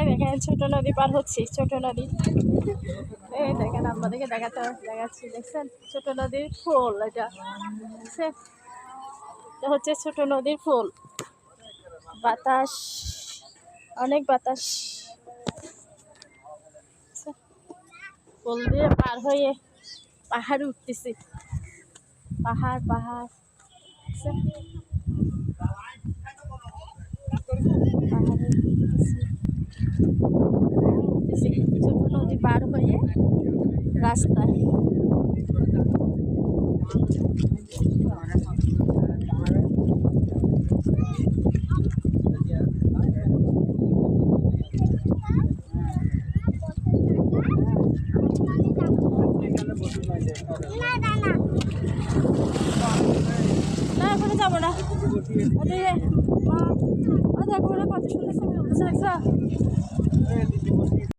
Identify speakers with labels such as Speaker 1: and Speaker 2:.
Speaker 1: দেখেন ছোট নদী পার হচ্ছি, ছোট নদী। এই দেখেন আমাদেরকে দেখাচ্ছি, দেখছেন ছোট নদীর ফুল। এটা হচ্ছে ছোট নদীর ফুল। বাতাস, অনেক বাতাস। ফুল দিয়ে পার হয়ে পাহাড়ে উঠতেছি, পাহাড় পাহাড় ছোট নদী পার হয়ে রাস্তায়। না এখনো যাবো না, দেখো কত সুন্দর ছবি উঠেছে, দেখছো?